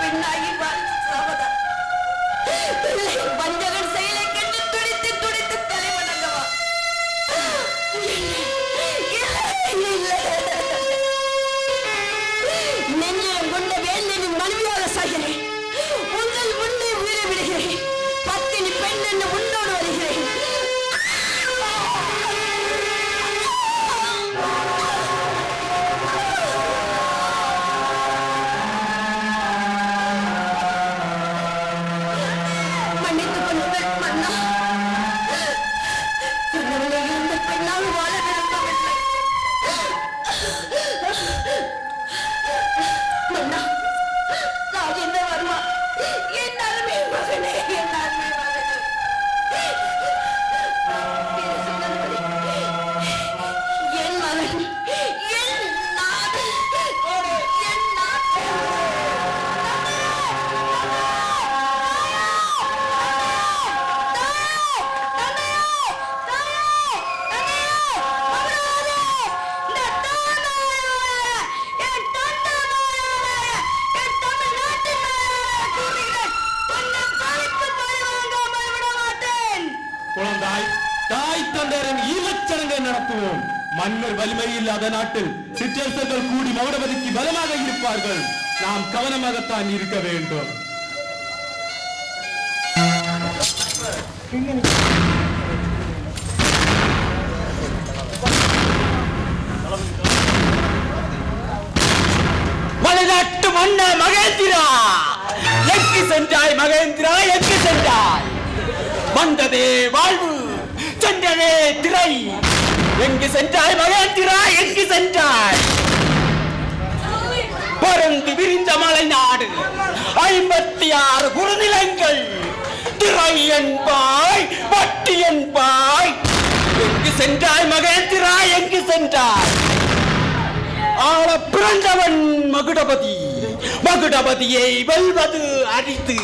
பெண்ணாகி சாவதா? பஞ்சகன் செயலை கண்டு துடித்து துடித்து தலை வணங்கவா? நெஞ்சிலும் கொண்ட வேந்தனின் மனைவியாக சாகிறேன். உங்கள் முன்னே உயிரை விடுகிறேன். பத்தினி பெண் என்று உன்னோடு வருகிறேன். மன்னித்துக் கொள்ளுங்கள் மன்னா. கனவுல இருந்த பெண்ணால் வாழ விரும்பவில்லை. மன்னா, ராஜேந்திர வர்மா, என் அருமை மகனே, என் அருமை மகனே. என் மகன், என் நாடு, என் நாட்டு. குழந்தாய், தாய் தந்தையரின் ஈழச்சடங்கை நடத்துவோம். மன்னர் வலிமை இல்லாத நாட்டில் சிற்றரசர்கள் கூடி மகுடபதிக்கு பலமாக இருப்பார்கள். நாம் கவனமாகத்தான் இருக்க வேண்டும். மலைநாட்டு மன்னர் மகேந்திரா, எங்கு சென்றாய் மகேந்திரா, எங்கு சென்றாய்? வந்ததே வாழ்வு, சென்றதே திரை. எங்கு சென்றாய் மகேந்திரா, எங்கு சென்றாய்? பறந்து விரிந்த மலை நாடு, 56 குறுநிலங்கள், திரை என்பாய், பட்டி என்பாய். எங்கு சென்றாய் மகேந்திரா, எங்கு சென்றாய்? ஆள பிறந்தவன் மகுடபதி, மகுடபதியை வெல்வது அரிது.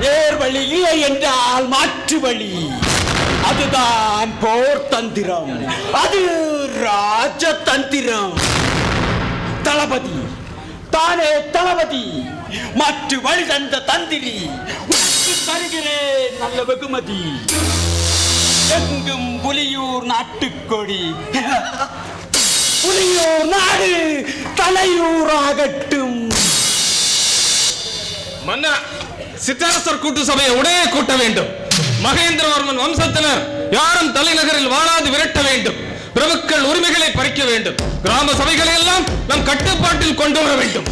நேர் வழி இல்லை என்றால் மாற்று வழி. அதுதான் போர் தந்திரம், அது ராஜதந்திரம். தளபதி தானே தளபதி, மாற்று வழி தந்த தந்திரி. தருகிறேன் நல்ல வெகுமதி. எங்கும் புலியூர் நாட்டுக்கொடி. புலியூர் நாடு தலையூராகட்டும். மன்னா, சிற்றரசர் கூட்டு சபையை உடனே கூட்ட வேண்டும். மகேந்திரவர்மன் வம்சத்தினர் யாரும் தலைநகரில் வாழாது விரட்ட வேண்டும். பிரபுக்கள் உரிமைகளை பறிக்க வேண்டும். கிராம சபைகளை எல்லாம் நம் கட்டுப்பாட்டில் கொண்டு வர வேண்டும்.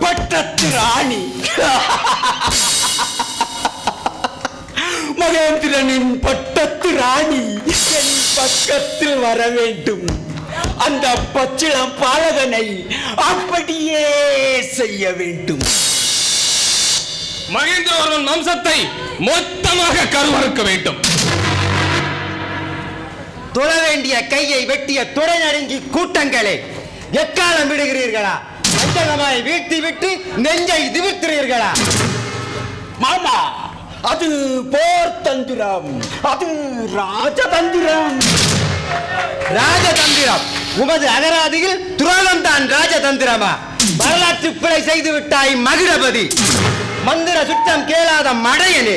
பட்டத்து ராணி மகேந்திரனின் பட்டத்து ராணி என் பக்கத்தில் வர வேண்டும். அந்த பச்சிளம் பாலகனை அப்படியே செய்ய வேண்டும். மகேந்திரவர்மன் வம்சத்தை மொத்தமாக கருவறுக்க வேண்டும். தொழ வேண்டிய கையை வெட்டிய துறை நடுங்கி கூட்டங்களே, எக்காலம் விடுகிறீர்களா? அஞ்சகமாய் வீழ்த்தி விட்டு நெஞ்சை திவிர்க்கிறீர்களா? மாமா, அது போர் தந்திரம், அது ராஜதந்திரம். ராஜதந்திரம்? உமது அகராதியில் துரோகம் தான் ராஜதந்திரமா? வரலாற்று பிழை செய்து விட்டாய் மகுடபதி. மந்திர சுற்றம் கேளாத மடையனே,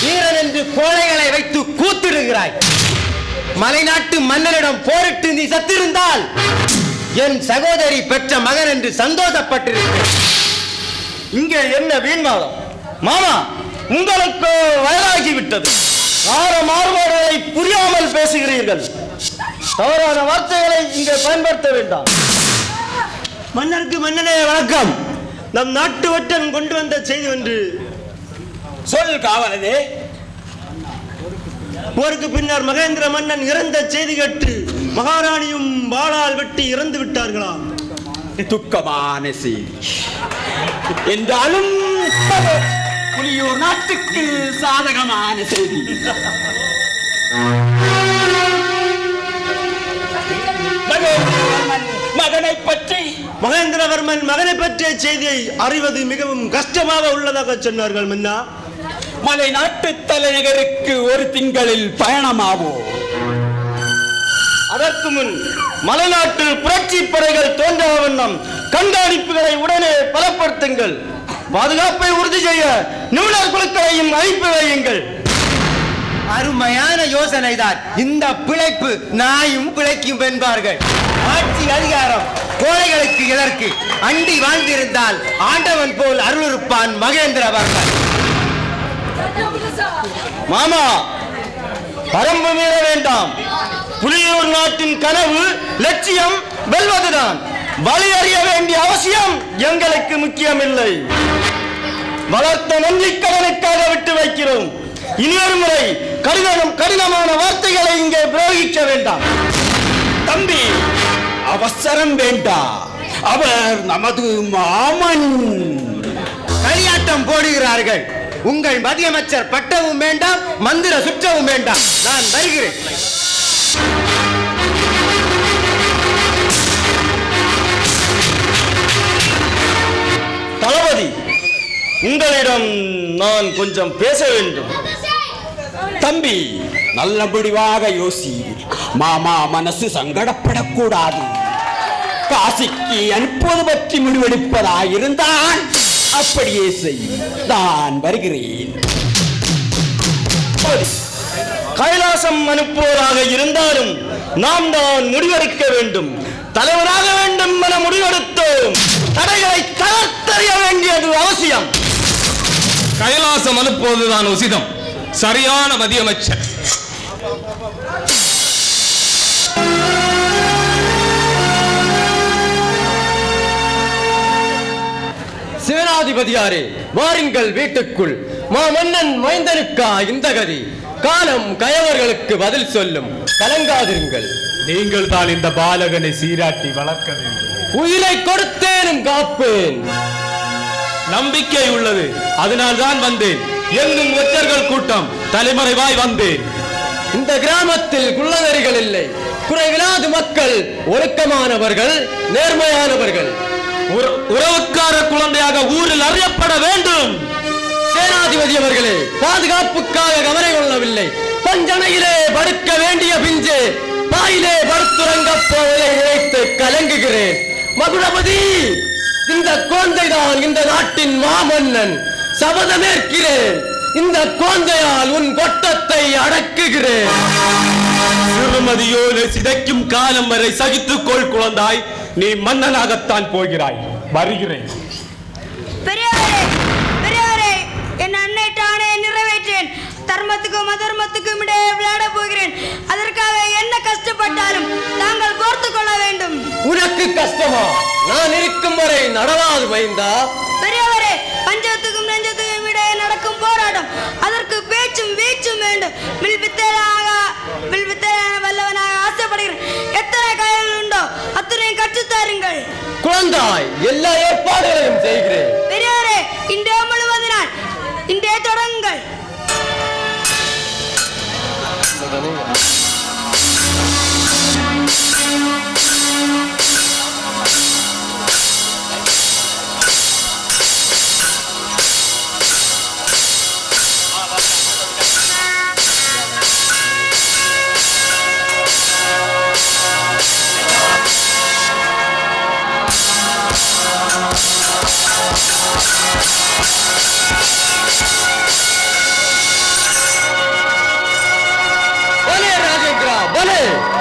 வீரன் என்று கோழைகளை வைத்து கூத்திடுகிறாய். மலைநாட்டு மன்னரிடம் போரிட்டு நீ சத்திருந்தால் என் சகோதரி பெற்ற மகன் என்று சந்தோஷப்பட்டிருக்கிறேன். இங்கே என்ன வீண்வாதம்? மாமா, உங்களுக்கு வயதாகிவிட்டது. மாறுபாடுகளை புரியாமல் பேசுகிறீர்கள். தவறான வார்த்தைகளை இங்கே பயன்படுத்த வேண்டாம். மன்னருக்கு மன்னனே வணக்கம். நம் நாட்டு ஒற்றன் கொண்டு வந்த செய்தி ஒன்று. சொல் காவலனே. போருக்கு பின்னர் மகேந்திர மன்னன் இறந்த செய்தி கேட்டு மகாராணியும் வாளால் வெட்டி இறந்து விட்டார்களாம். துக்கமான செய்தி என்றாலும் புலியூர் நாட்டுக்கு சாதகமான செய்தி. மகேந்திரவர்மன் மகனை பற்றிய செய்தியை அறிவது மிகவும் கஷ்டமாக உள்ளதாக சொன்னார்கள் மன்னா. மலை நாட்டு தலைநகருக்கு ஒரு திங்களில் பயணமாவோம். அதற்கு முன் மலைநாட்டில் புரட்சி படைகள் தோன்றா வண்ணம் கண்காணிப்புகளை உடனே பலப்படுத்துங்கள். பாதுகாப்பை உறுதி செய்ய நிபுணர் குழுக்களையும் அனுப்பி வையுங்கள். அருமையான யோசனை தான். இந்த பிழைப்பு நாயும் பிழைக்கும் என்பார்கள். ஆட்சி அதிகாரம் கோழைகளுக்கு எதற்கு? அண்டி வாழ்ந்திருந்தால் ஆண்டவன் போல் அருளிருப்பான் மகேந்திரவர்மன். மாமா, வரம்பு மீற வேண்டாம். புலியூர் நாட்டின் கனவு லட்சியம் வெல்வதுதான். வழி அறிய வேண்டிய அவசியம் எங்களுக்கு முக்கியமில்லை. வளர்த்த நன்றிக்கடனுக்காக விட்டு வைக்கிறோம். இனியொரு முறை கடினமான வார்த்தைகளை இங்கே பிரயோகிக்க வேண்டாம். தம்பி, அவசரம் வேண்டாம். அவர் நமது மாமன். களியாட்டம் போடுகிறார்கள். உங்கள் மதியமைச்சர் பட்டவும் வேண்டாம், மந்திர சுற்றவும் வேண்டாம். நான் வருகிறேன். தளபதி, உங்களிடம் நான் கொஞ்சம் பேச வேண்டும். தம்பி, நல்ல முடிவாக யோசி. மாமா மனசு சங்கடப்படக்கூடாது. காசிக்கு அனுப்புவது பற்றி முடிவெடுப்பதாயிருந்தான் அப்படியே செய். நான் வருகிறேன். கைலாசம் அனுப்புவதாக இருந்தாலும் நாம் தான் முடிவெடுக்க வேண்டும். தலைவராக வேண்டும் என முடிவெடுத்தோம். தடைகளை தகர்த்தறிய வேண்டியது அவசியம். கைலாசம் அனுப்புவதுதான் உசிதம். சரியான மதியமைச்சர். சேனாதிபதியாரே, வாருங்கள் வீட்டுக்குள். மாமன்னன் மைந்தனுக்கா இந்த கதி? காலம் கயவர்களுக்கு பதில் சொல்லும். கலங்காதிருங்கள். நீங்கள் தான் இந்த பாலகனை சீராட்டி வளர்க்க வேண்டும். உயிரை கொடுத்தேனும் காப்பேன். நம்பிக்கை உள்ளது, அதனால் தான் வந்தேன். எங்கும் ஒற்றர்கள் கூட்டம், தலைமறைவாய் வந்தேன். இந்த கிராமத்தில் குள்ளநெறிகள் இல்லை. குறைவிலாது மக்கள் ஒழுக்கமானவர்கள், நேர்மையானவர்கள். உறவுக்கார குழந்தையாக ஊரில் அறியப்பட வேண்டும். சேனாதிபதி அவர்களே, பாதுகாப்புக்காக கவலை கொள்ளவில்லை. பஞ்சனையிலே படுக்க வேண்டிய பிஞ்சே பாயிலே படுத்துறங்கப் போவதை நினைத்து கலங்குகிறேன். மகுடபதி, இந்த குழந்தைதான் இந்த நாட்டின் மாமன்னன். சபதமேற்கிறேன். இந்த குழந்தையால் உன் கொட்டத்தை அடக்குகிறேன். சிறுமதியோடு சிதைக்கும் காலம் வரை சகித்துக்கொள் குழந்தாய். நீ மன்னனாகத்தான் போகிறாய். வருகிறேன். பெரியவரே, என் அன்னைட்டானே நிறைவேற்றேன். தர்மத்துக்கும் அதர்மத்துக்கும் இடையே விளையாட போகிறேன். அதற்காக என்ன கஷ்டப்பட்டாலும் நாங்கள் கோர்த்து கொள்ள வேண்டும். உனக்கு கஷ்டமா? நான் இருக்கும் வரை நடவாது மைந்தா. பெரியவரே, பஞ்சத்துக்கும் நெஞ்சத்துக்கும் இடையே நடக்கும் போராட்டம். அதற்கு பேச்சும் வீச்சும் வேண்டும். வல்லவனாக ஆசைப்படுகிறேன். எத்தனை காயங்கள் உண்டோ அத்தனை கற்றுத்தாருங்கள். குழந்தாய், எல்லா ஏற்பாடுகளையும் செய்கிறேன். பெரியவரே, இன்றே முழுவதினால் இன்றே தொடங்குங்கள்.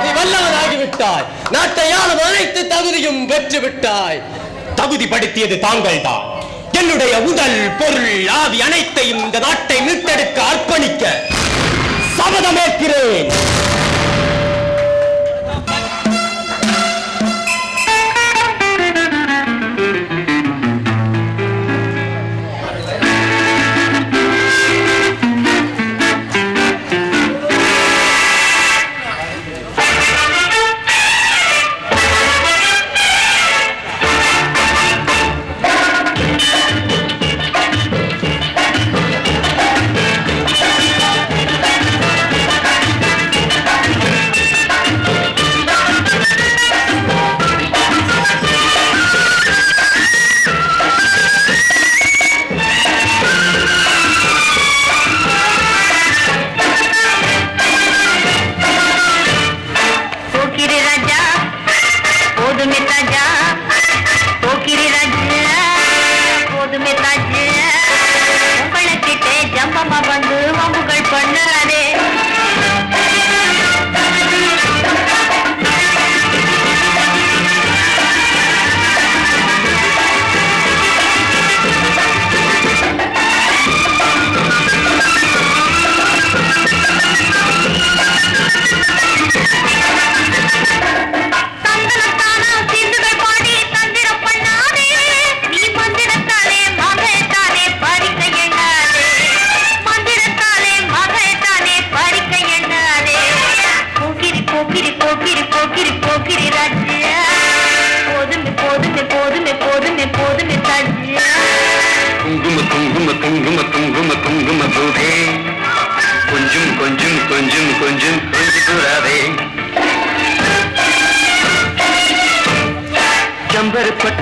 நீ வல்லவனாகிவிட்டாய். நாட்டை ஆளும் அனைத்து தகுதியும் பெற்று விட்டாய். தகுதிப்படுத்தியது தாங்கள் தான். என்னுடைய உடல், பொருள், ஆவி அனைத்தையும் இந்த நாட்டை மீட்டெடுக்க அர்ப்பணிக்க சபதமேற்கிறேன்.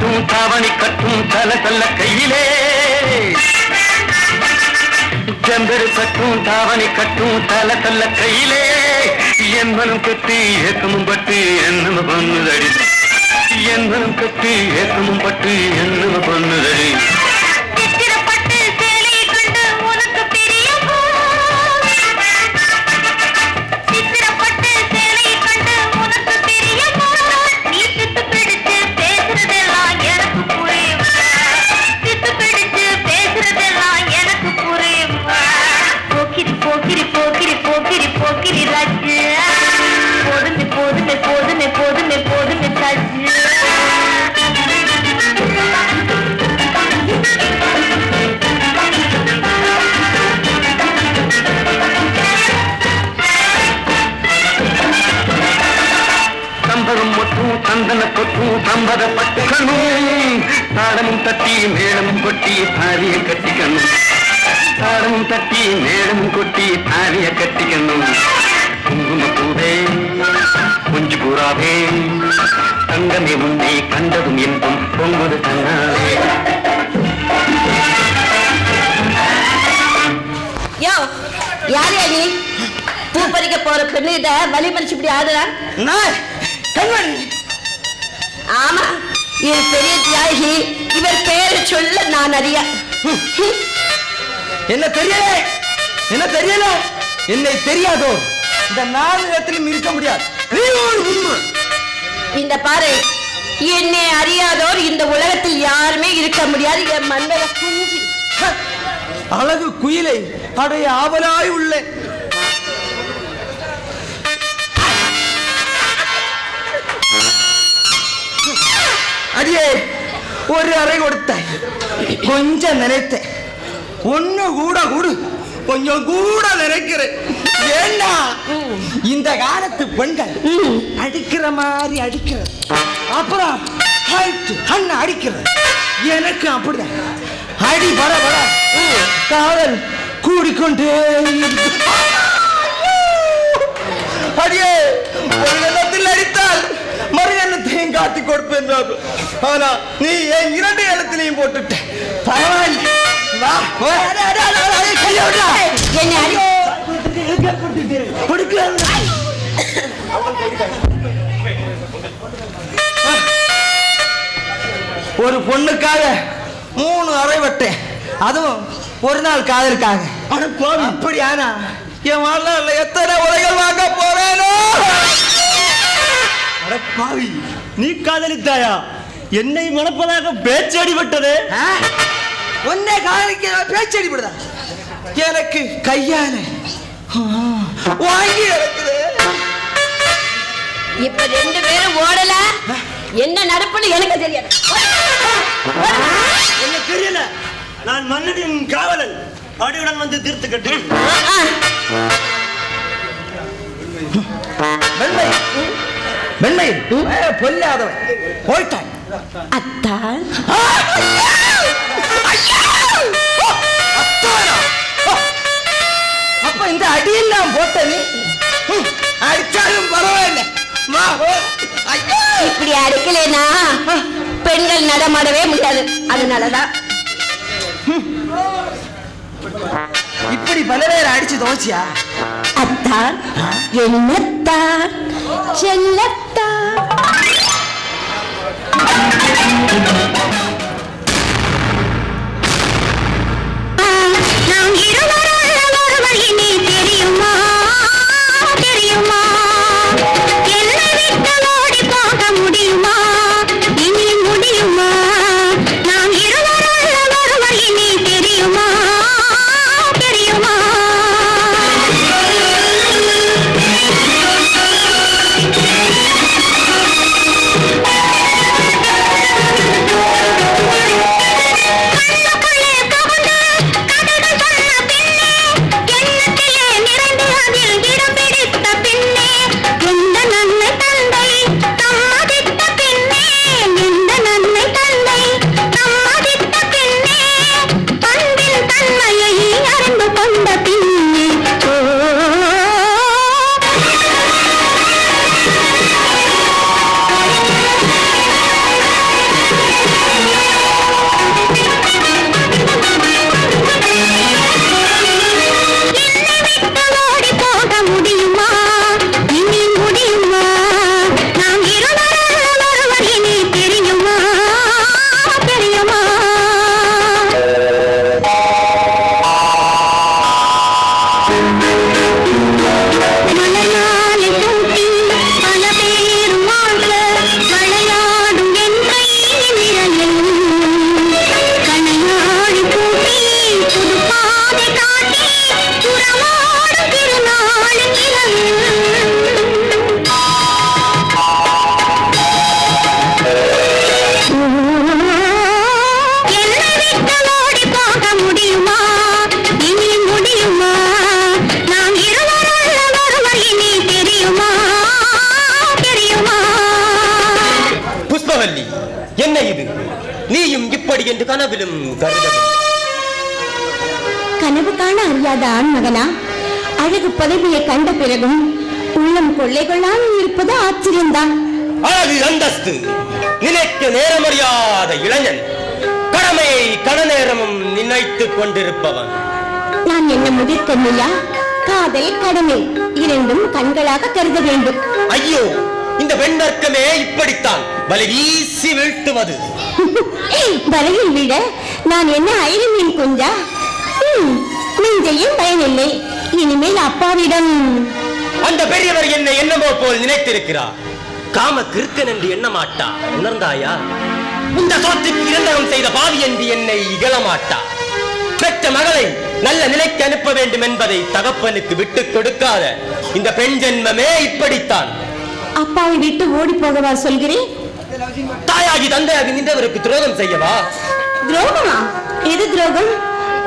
கட்டும் தாவணி கட்டும் தல தல்ல கையிலே செம்பெரு கட்டும் தாவணி கட்டும் தல தல்ல கையிலே என் மனம் கட்டி ஏக்கமும் பட்டு என்னம பண்ணுதடி என் மனம் கட்டி ஏக்கமும் பட்டு என்னம பண்ணுதடி சந்தன கொட்டும் சம்பத பட்டுக்கணும் தாளமும் தட்டி மேளமும் கொட்டி தாலிய கட்டிக்கணும் தாளமும் தட்டி மேளமும் கொட்டி தாலிய கட்டிக்கணும் குங்கும பூவே குஞ்சு பூராவே தங்கமே முன்னே கண்டதும் என்பும் பொங்குது தன்னாலே. யாரையா நீ பூ பறிக்க போற பெண்ணிட்ட வழி மறிச்சு இப்படி ஆடுறான்? ஆமா, இது பெரிய தியாகி. இவர் பேரை சொல்ல நான் அறிய. என்ன தெரியல, என்ன தெரியல, என்னை தெரியாதோ இந்த நாலு இடத்திலும் இருக்க முடியாது. இந்த பாரு, என்னை அறியாதோர் இந்த உலகத்தில் யாருமே இருக்க முடியாது. என் மண்டல குஞ்சி அழகு குயிலை அடைய ஆவலாய் உள்ள அடியே ஒரு அறை கொடுத்த கொஞ்சம் நினைத்தேன். ஒண்ணு கூட கூடு, கொஞ்சம் கூட நினைக்கிறேன். ஏன்னா இந்த காலத்து பெண்கள் அடிக்கிற மாதிரி அடிக்கிறது, அப்புறம் அண்ணா அடிக்கிறது. எனக்கு அப்படிதான் அடி வர வர காதல் கூடிக்கொண்டே அடியே. ஒரு எண்ணத்தில் அடித்தால் மறு எண்ணத்தையும் காட்டி கொடுப்பேன். ஆனா நீ என் இரண்டு எண்ணத்திலையும் போட்டுட்ட. பரவாயில்ல, ஒரு பொண்ணுக்காக 3 அறை வெட்டேன், அதுவும் ஒரு நாள் காதலுக்காக. அப்படி ஆனா என் வாழ்நாள்ல எத்தனை உரைகள் வாங்க போறேனோ. பாவி, நீ காதலித்தாயா? என்னை மணப்பதாக பேச்சடிபட்டது. உன்னை காதலிக்க பேச்சடிபடுதா? எனக்கு கையால வாங்கி இருக்குது. இப்ப 2 பேரும் ஓடல. என்ன நடப்புன்னு எனக்கு தெரியாது. என்ன தெரியல, நான் மன்னனின் காவலன். அடியுடன் வந்து தீர்த்து கட்டு. வெண்மை பொல்லாதவன் போயிட்டான். அத்தான் அப்ப இந்த அடியெல்லாம் போட்ட நீ அடிச்சாலும் பரவாயில்லை. இப்படி அடிக்கலைன்னா பெண்கள் நடமாடவே முடியாது. அதனாலதான் இப்படி பல பேர் அடிச்சு தோச்சியா? அத்தான், என்னத்தான், செல்லத்தான். நாம் இருவரும் ஒருவர் இனி தெரியுமா, தெரியுமா? என்னை விட்டு ஓடி போக முடியுமா, இனி முடியுமா? நாம் இருவரும் ஒருவர் இனி தெரியுமா, தெரியுமா? நீயும் இப்படி என்று கனவிலும் கருதவில்லை. கனவு காண அறியாத ஆண்மகனா? அழகு பதவியை கண்ட பிறகும் உள்ளம் கொள்ளை கொள்ளாமல் இருப்பது ஆச்சரியம்தான். அழகு அந்தஸ்து நினைக்க நேரமறியாத இளைஞன், கடமையை கன நேரமும் நினைத்துக் கொண்டிருப்பவன். நான் என்ன முதிர்க்கண்ணியா? காதல் கடமை இரண்டும் கண்களாக கருத வேண்டும். ஐயோ, இந்த வெண்வர்க்கமே இப்படித்தான் வலை வீசி வீழ்த்துவது. வலையில் விட நான் என்ன ஐரு மீன் குஞ்சா? நெஞ்சையும் பயனில்லை. இனிமேல் அப்பாவிடம். அந்த பெரியவர் என்னை என்னமோ போல் நினைத்திருக்கிறார். காம கிருக்கன் என்று எண்ண மாட்டா. உணர்ந்தாயா? இந்த சோற்றுக்கு இரண்டகம் செய்த பாவி என்று என்னை இகழமாட்டா. பெற்ற மகளை நல்ல நிலைக்கு அனுப்ப வேண்டும் என்பதை தகப்பனுக்கு விட்டுக் கொடுக்காத இந்த பெண் ஜென்மமே இப்படித்தான். அப்பாவை விட்டு ஓடி போகவா சொல்கிறேன்? தாயாகி தந்தையாகி நின்றவருக்கு துரோகம் செய்யவா? துரோகமா? எது துரோகம்?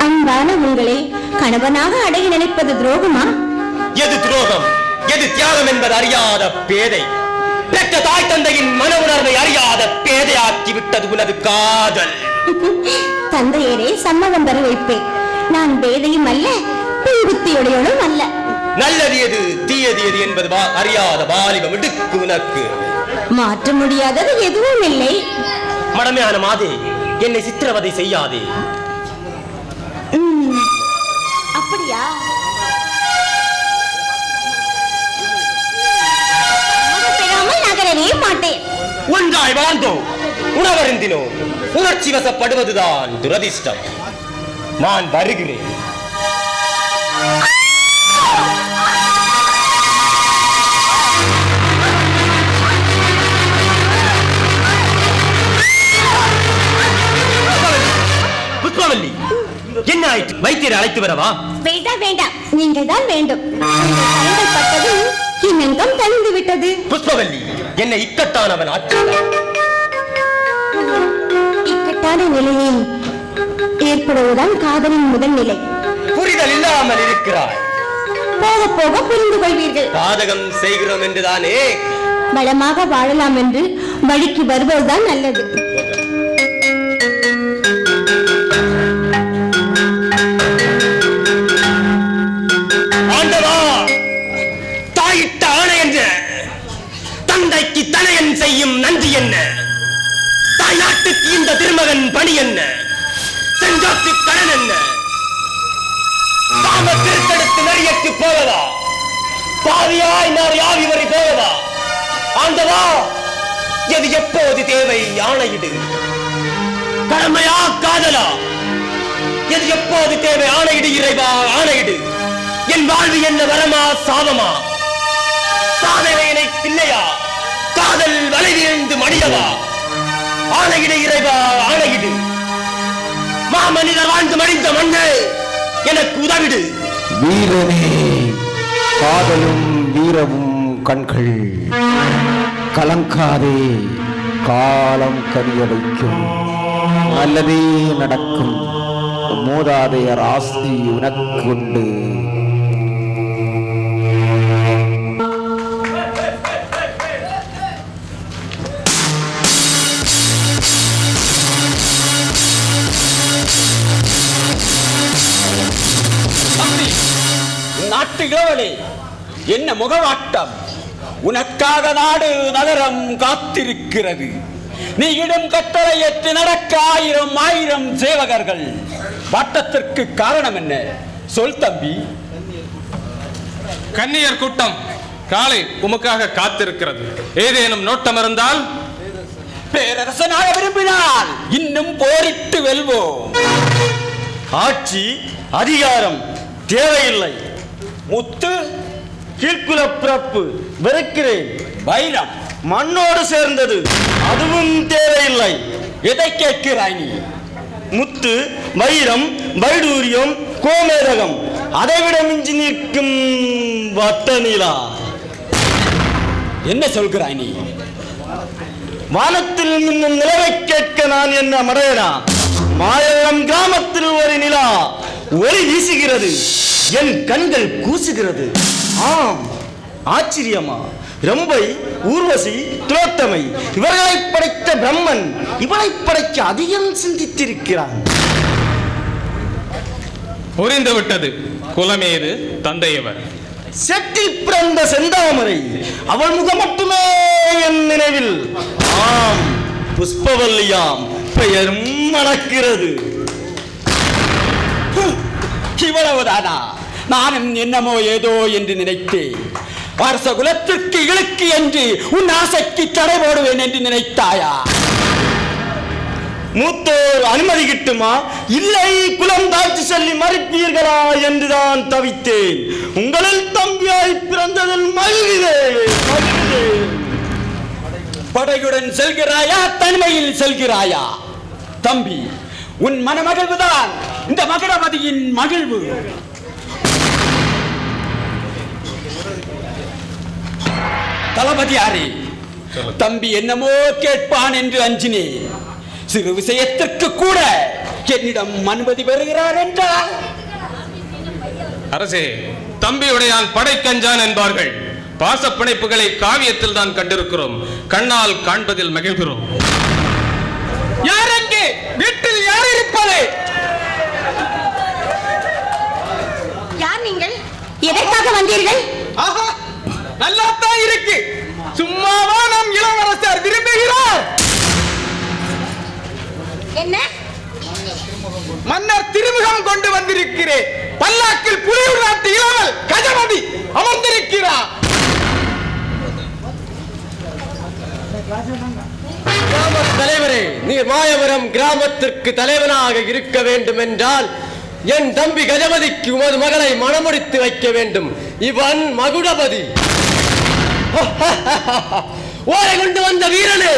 அன்பான உங்களை கணவனாக அடைய நினைப்பது துரோகமா? எது துரோகம், எது தியாகம் என்பது அறியாத பேதை. பெற்ற தாய் தந்தையின் மன உணர்வை அறியாத பேதையாக்கி விட்டது உனது காதல். தந்தையரே சம்மதம் பெற வைப்பேன். நான் பேதையும் அல்ல, புத்தியுடையவனும் அல்ல. நல்லது எது தீயது எது என்பது அறியாத வாலிபம் இடுக்கு உனக்கு. மாற்ற முடியாதது எதுவும் இல்லை. மடமையான மாதே, என்னை சித்திரவதை செய்யாதே. அப்படியா? பெறாமல் நகரவே மாட்டேன். ஒன்றாய் வாழ்ந்தோம், உணவருந்தினோம். உணர்ச்சி வசப்படுவதுதான் துரதிர்ஷ்டம். நான் வருகிறேன். புஷ்பவல்லி, என்ன ஆயிற்று? வைத்தியரை அழைத்து வரவா? வேண்டாம் வேண்டாம், நீங்கள் தான் வேண்டும். பட்டது என் அங்கம் தணிந்து விட்டது. புஷ்பவல்லி, என்னை இக்கட்டானவன் ஆக்கினான். இக்கட்டான நிலையில் ஏற்படுவதுதான் காதலின் முதல் நிலை. புரிதல் இல்லாமல் இருக்கிறாய். போக போக புரிந்து கொள்வீர்கள். பாதகம் செய்கிறோம் என்றுதானே? வளமாக வாழலாம் என்று வழிக்கு வருவதுதான் நல்லது. ஆண்டவா, தாயிட்ட ஆணை என்ன? தந்தைக்கு தனையன் செய்யும் நன்றி என்ன? தாய் நாட்டுக்கு இந்த திருமகன் பணி என்ன? செஞ்சாத்து கடன் என்ன? காம திருக்கெடுத்து நெறியக்கு போவதா? பாவியாய் நான் யாவி வரை போவதா? ஆண்டவா, எது எப்போது தேவை? ஆணையிடு. கடமையா காதலா? எது எப்போது தேவை? ஆணையிடு இறைவா, ஆணையிடு. என் வாழ்வு என்ன வரமா சாபமா? சாதனையினை பிள்ளையா? காதல் வளைவிழந்து மடியவா? ஆணையிடு இறைவா, ஆணையிடு. மாமனிதர் வாழ்ந்து மடிந்த மண்ணு எனக்கு உதவிடு. வீரனே, காதலும் வீரமும் கண்கள் கலங்காதே. காலம் கரிய வைக்கும், நல்லதே நடக்கும். மூதாதையர் ஆஸ்தி உனக்கு உண்டு. நாட்டு இளவலே, என்ன முகவாட்டம்! உனக்காக நாடு நகரம் காத்திருக்கிறது. நீ இடும் கட்டளை ஏற்று நடக்க ஆயிரம் ஆயிரம் சேவகர்கள். வாட்டத்திற்கு காரணம் என்ன? சொல் தம்பி. கன்னியர் கூட்டம் காலை உமக்காக காத்திருக்கிறது. ஏதேனும் நோட்டம் இருந்தால்? பேரரசனாக விரும்பினால் இன்னும் போரிட்டு வெல்வோம். ஆட்சி அதிகாரம் தேவையில்லை. முத்து, கீழ்குல பிறப்பு வெறுக்கிறேன். வைரம் மண்ணோடு சேர்ந்தது, அதுவும் தேவையில்லை. எதை கேட்கிறாய் நீ? முத்து, வைரம், வைடூரியம், கோமேதகம், அதைவிட மிஞ்சி நிற்கும் வட்ட நிலா. என்ன சொல்கிறாய் நீ? வானத்தில் மின்னும் நிலவை கேட்க நான் என்ன மடையனா? மாயவரம் கிராமத்தில் ஒரு நிலா ஒளி வீசுகிறது, என் கண்கள் கூசுகிறது. ஆம், ஆச்சரியமா? ரம்பை, ஊர்வசி, திலோத்தமை இவர்களை படைத்த பிரம்மன் இவளை படைக்க அதிகம் சிந்தித்திருக்கிறான். புரிந்து விட்டது. குலமேது, தந்தையவர். செட்டில் பிறந்த செந்தாமரை, அவள் முகம் மட்டுமே என் நினைவில். ஆம், புஷ்பவல்லியாம், பெயரும் மணக்கிறது. இவ்வளவுதானா? நானும் என்னமோ ஏதோ என்று நினைத்தேன். அரச குலத்திற்கு இழுக்கு என்று உன் ஆசைக்கு தடை போடுவேன் என்று நினைத்தாயா? மூத்தோர் அனுமதி கிட்டுமா? இல்லை, குலம் தாழ்ச்சி சொல்லி மறுப்பீர்களா என்றுதான் தவித்தேன். உங்களில் தம்பியாய் பிறந்ததில் மகிழ்கிறேன். படையுடன் செல்கிறாயா, தனிமையில் செல்கிறாயா? தம்பி, உன் மனமகிழ்வுதான் இந்த மகடமதியின் மகிழ்வு. தளபதியாரே, தம்பி என்னமோ கேட்பான் என்று அஞ்சினேன். சிறு விஷயத்திற்கு கூட என்னிடம் அனுமதி பெறுகிறார் என்றால்? அரசே, தம்பியுடையான் படைக்கஞ்சான் என்பார்கள். பாச பிணைப்புகளை காவியத்தில் தான் கண்டிருக்கிறோம். கண்ணால் காண்பதில் மகிழ்கிறோம். யார் அங்கே? வீட்டில் யார் இருப்பது? யார் நீங்கள்? எதற்காக வந்தீர்கள்? ஆஹா, நல்லாத்தான் இருக்கு. சும்மாவா நம் இளவரசர் விரும்புகிறார்? என்ன? மன்னர் திருமுகம் கொண்டு வந்திருக்கிறேன். பல்லாக்கில் புலியூர் நாட்டு இளவல் கஜமதி அமர்ந்திருக்கிறார். தலைவரே, நீர் மாயவரம் கிராமத்திற்கு தலைவனாக இருக்க வேண்டும் என்றால் என் தம்பி கஜபதிக்கு உமது மகளை மணமுடித்து வைக்க வேண்டும். இவன் மகுடபதி. ஓரை கொண்டு வந்த வீரனே,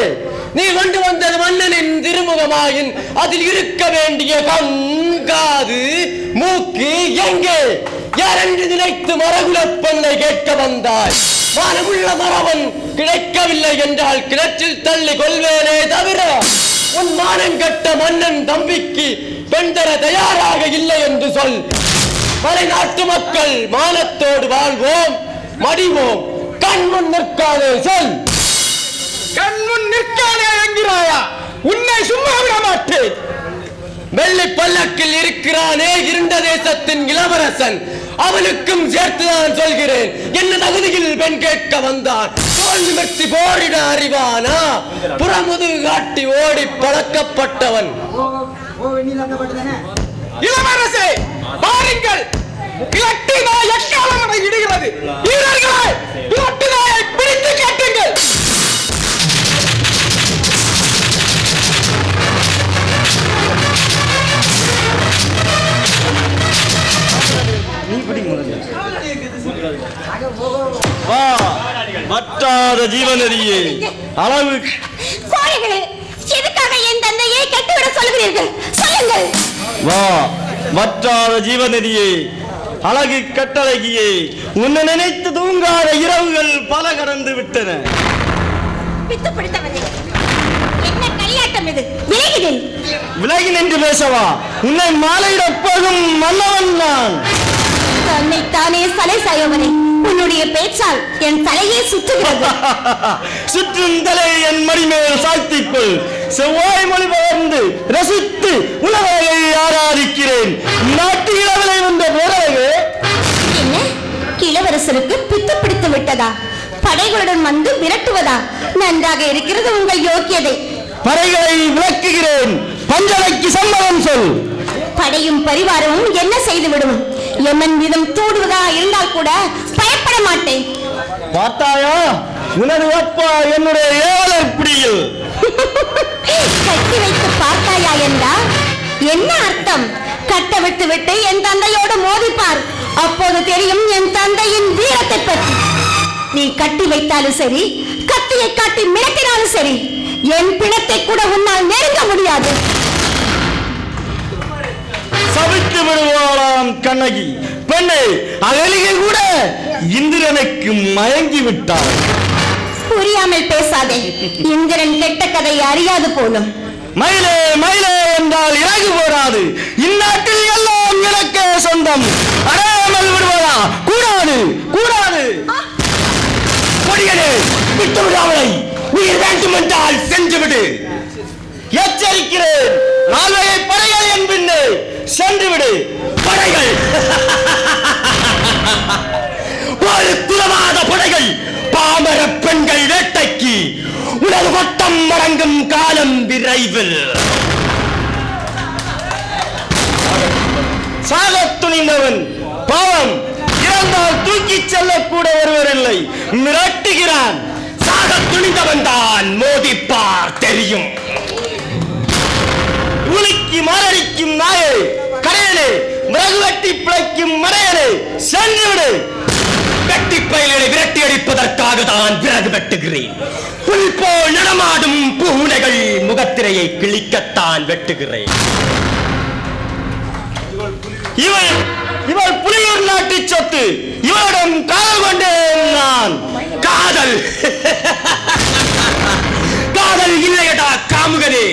நீ கொண்டு வந்தது மன்னனின் திருமுகமாயின் அதில் இருக்க வேண்டிய கண்காது மூக்கு எங்கே? யாரென்று நினைத்து மரகுல பெண்ணை கேட்க வந்தாய். மானமுள்ள மரவன் கிடைக்கவில்லை என்றால் கிணற்றில் தள்ளி கொள்வேனே தவிர உன் மானம் கட்ட மன்னன் தம்பிக்கு பெண் தர தயாராக இல்லை என்று சொல். பல நாட்டு மக்கள் மானத்தோடு வாழ்வோம், மடிவோம். கண்முன் நிற்காதே சொல். கண்முன் நிற்காதே என்கிறாயா? உன்னை சும்மா விட மாட்டேன். வெள்ளை பல்லக்கில் இருக்கிறானே இருண்ட தேசத்தின் இளவரசன், அவனுக்கும் சேர்த்துதான் சொல்கிறேன். என்ன தகுதியில் பெண் கேட்க வந்தான்? தோல் நிமிர்த்தி போரிட அறிவானா? புறமுதுகு காட்டி ஓடி பழக்கப்பட்டவன். இளவரசே, பாருங்கள், கிழட்டு நாய் எக்காலம் இடுகிறது. வீரர்களே, கிழட்டு நாயை பிடித்து கட்டுங்கள். வா, வற்றாத ஜீவநதியே, அளவு கோழைகளே, எதுக்காக என் தந்தையை கட்டிவிட சொல்கிறீர்கள்? சொல்லுங்கள். வா, வற்றாத ஜீவநதியே, அழகு கட்டழகியே, உன்னை நினைத்து தூங்காத இரவுகள் பல கடந்து விட்டன. பித்து பிடித்தவனே, என்ன களியாட்டம் இது? விலகினேன். விலகி நின்று பேசவா? உன்னை மாலையிடப் போகும் மன்னவன் நான். தன்னைத்தானே சலை சாயவனே, உன்னுடைய பேச்சால் என் தலையே சுற்றுகிறது. சுற்றும் தலை என் மடிமேல் சாய்த்திக்கொள். செவ்வாய் மொழி பகர்ந்து ரசித்து உலகை ஆராதிக்கிறேன். நாட்டு இளவலை வந்த போராக என்ன? இளவரசருக்கு பித்து பிடித்து விட்டதா? படைகளுடன் வந்து விரட்டுவதா? நன்றாக இருக்கிறது உங்கள் யோக்கியதை. படைகளை விளக்குகிறேன். பஞ்சலைக்கு சம்மதம் சொல். படையும் பரிவாரமும் என்ன செய்து விடும்? எமன் மீதம் தூடுவதா இருந்தால் கூட பயப்பட மாட்டேன். பார்த்தாயா, உனது அப்பா என்னுடைய ஏவலர் பிடியில் கட்டி வைத்து பார்த்தாயா என்றா என்ன அர்த்தம்? கட்ட விட்டு விட்டு என் தந்தையோடு மோதிப்பார், அப்போது தெரியும் என் தந்தையின் வீரத்தை பற்றி. நீ கட்டி வைத்தாலும் சரி, கத்தியை காட்டி மிரட்டினாலும் சரி, என் பிணத்தை கூட உன்னால் நெருங்க முடியாது. சவித்து விடுவாளாம் கண்ணகி. பெண்ணே, அகலிகை கூட இந்திரனுக்கு மயங்கி விட்டாள். புரியாமல் பேசாதே. இந்திரன் கெட்ட கதையை அறியாது போலும். மயிலே மயிலே என்றால் இறகு போடாது. இந்நாட்டில் எல்லாம் எனக்கே சொந்தம். அடையாமல் விடுவதா? கூடாது கூடாது. கொடியனே, வேண்டும் என்றால் சென்று விடு. எச்சரிக்கிறேன், நால்வகை படைகள் என் பின்னே சென்று விடு. படைகள் ஒரு குலவாத படைகள், பாமர பெண்கள் வேட்டைக்கு உனது வட்டம் மடங்கும் காலம் விரைவில். சாக துணிந்தவன் பாவம், இறந்தால் தூக்கிச் செல்லக்கூட வருவதில்லை, மிரட்டுகிறான். சாக துணிந்தவன் தான் மோதிப்பார் தெரியும். உலுக்கி மாரடிக்கும் நாயே, கடையனே, மிளகு வெட்டி பிழைக்கும் மடையனே, சென்று விடு. வெட்டி பயில்களை விரட்டி அடிப்பதற்காக தான் விறகு வெட்டுகிறேன். புல் போல் நடமாடும் பூனைகள் முகத்திரையை கிழிக்கத்தான் வெட்டுகிறேன். இவள் புலியூர் நாட்டு சொத்து, இவளிடம் காதல் கொண்டேன் நான். காதல் காதல் இல்லையடா காமுகனே.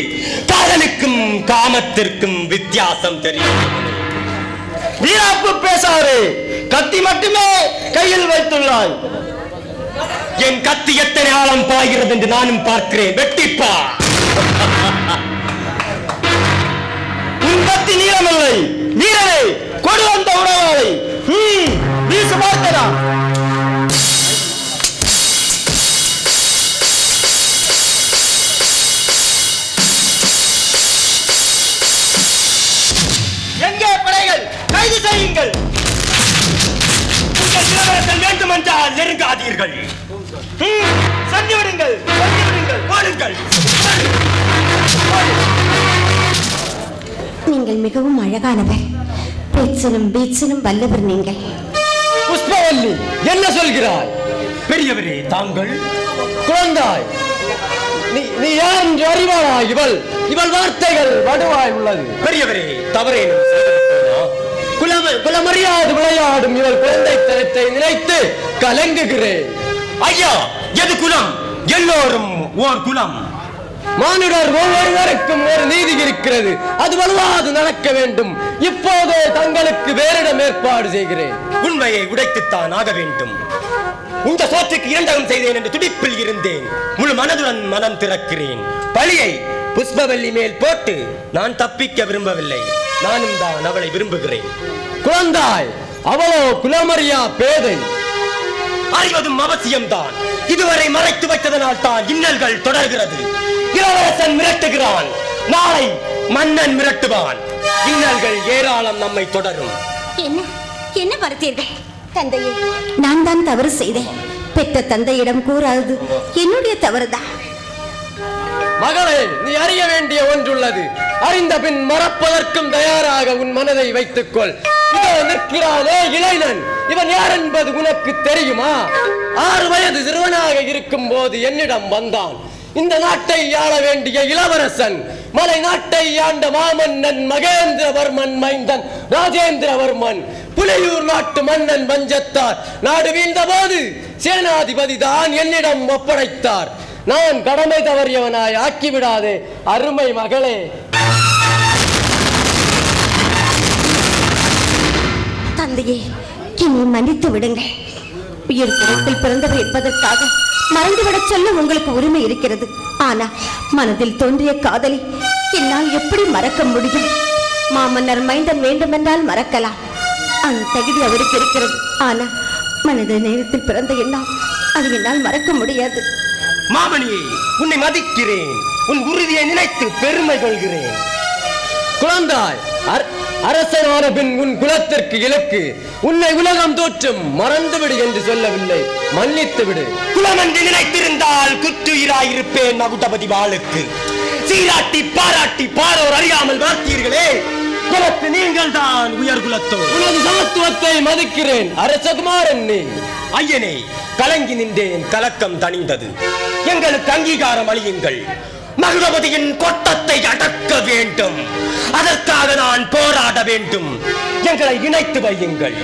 காதலுக்கும் காமத்திற்கும் வித்தியாசம் தெரியும். வீராப்பு பேசாதே, கத்தி மட்டுமே கையில் வைத்துள்ளாய். என் கத்தி எத்தனை ஆழம் பாய்கிறது என்று நானும் பார்க்கிறேன். வெட்டிப்பா. உன் கத்தி நீளமில்லை வீரரே, கொடு வந்த உணவாளை. வீசு பார்த்தனா. எங்கே படைகள்? கைது செய்யுங்கள். உங்கள் இளவரசன் வேண்டுமென்றால் நெருங்காதீர்கள். சென்று விடுங்கள், வாருங்கள். நீங்கள் மிகவும் அழகானவர், பேச்சிலும் பீச்சிலும் வல்லவர் நீங்கள். புஷ்பவல்லி, என்ன சொல்கிறாய்? பெரியவரே, தாங்கள் குழந்தாய், நீ யார் என்று அறிவானா? இவள் வார்த்தைகள் வடுவாய் உள்ளது. பெரியவரே, தவறேனும் குலமறியாது விளையாடும் இவள் குழந்தைத்தனத்தை நினைத்து கலங்குகிறேன். ஐயா, எது குலம்? எல்லோரும் ஓர் குலம். மானுடர் ஒவ்வொருவருக்கும் ஒரு நீதி இருக்கிறது, அது வலுவாது நடக்க வேண்டும். இப்போதே தங்களுக்கு வேறிடம் ஏற்பாடு செய்கிறேன். உண்மையை உடைத்துத்தான் ஆக வேண்டும். இந்த சோற்றுக்கு இரண்டகம் செய்தேன் என்று துடிப்பில் இருந்தேன். முழு மனதுடன் மனம் திறக்கிறேன். பழியை புஷ்பவல்லி மேல் போட்டு நான் தப்பிக்க விரும்பவில்லை. நானும் தான் அவளை விரும்புகிறேன். குழந்தாய், அவளோ குலமறியா பேதை. அறிவதும் அவசியம்தான். இதுவரை மறைத்து வைத்ததனால் தான் இன்னல்கள் தொடர்கிறது. இளவரசன் மிரட்டுகிறான், நாளை மன்னன் மிரட்டுவான். இன்னல்கள் ஏராளம் நம்மை தொடரும். என்ன பார்த்தீர்கள்? தந்தையே, நான் தான் தவறு செய்தேன். பெற்ற தந்தையிடம் கூறாது என்னுடைய தவறுதான். மகளே, நீ அறிய வேண்டிய ஒன்றுள்ளது. அறிந்த பின் மறப்பதற்கும் தயாராக உன் மனதை வைத்துக்கொள். நிற்கிறானே இளைஞன், இவன் யார் என்பது உனக்கு தெரியுமா? 6 வயது சிறுவனாக இருக்கும் போது என்னிடம் வந்தான். இந்த நாட்டை ஆள வேண்டிய இளவரசன், மலை நாட்டை ஆண்ட மாமன்னன் மகேந்திரவர்மன் மைந்தன் ராஜேந்திரவர்மன், புலியூர் நாட்டு மன்னன் வஞ்சத்தார் நாடு வீழ்ந்த போது சேனாதிபதி தான் என்னிடம் ஒப்படைத்தார். நான் கடமை தவறியவனாய் ஆக்கிவிடாதே அருமை மகளே. தந்தையே, என்னை மன்னித்து விடுங்கள். உயிர் குலத்தில் பிறந்தவர் என்பதற்காக மறந்துவிடச் சொல்ல உங்களுக்கு உரிமை இருக்கிறது. ஆனால் மனதில் தோன்றிய காதலை என்னால் எப்படி மறக்க முடியும்? மாமன்னர் மைந்தன் வேண்டுமென்றால் மறக்கலாம், அந்த தகுதி அவருக்கு இருக்கிறது. ஆனால் மனித நேரத்தில் பிறந்த என்னால் அது என்னால் மறக்க முடியாது. மாமணியே, உன்னை மதிக்கிறேன். உன் உறுதியை நினைத்து பெருமை கொள்கிறேன். குழந்தாய், அரசனான பின் உன் குலத்திற்கு இலக்கு. உன்னை உலகம் தோற்றும் மறந்துவிடு என்று சொல்லவில்லை, மன்னித்து விடு. குலம் என்று நினைத்திருந்தால் குற்றுயிராயிருப்பேன் மகுடபதி வாளுக்கு. சீராட்டி பாராட்டி பாரோர் அறியாமல் பார்த்தீர்களே, எனக்கு நீங்கள் தான் உயர் குலத்தோர். உனது சமத்துவத்தை மதிக்கிறேன் அரசகுமாரன். நீ ஐயனே, கலங்கி நின்றேன், கலக்கம் தணிந்தது. எங்களுக்கு அங்கீகாரம் அளியுங்கள். மகுடபதியின் கொட்டத்தை அடக்க வேண்டும். அதற்காக நான் போராட வேண்டும். எங்களை இணைத்து வையுங்கள்.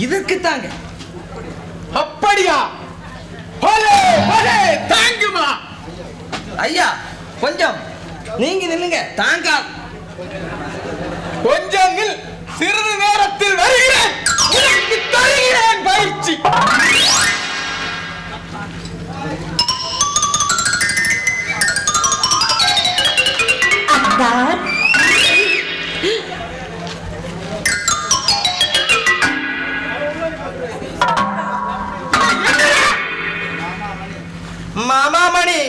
இதற்கு தாங்க. அப்படியா? தாங்குமா? ஐயா கொஞ்சம் நீங்க நில்லுங்க. தாங்க கொஞ்சம் நில். சிறிது நேரத்தில் வருகிறேன். உனக்கு தருகிறேன் பயிற்சி. அத்தான் மாமாமணி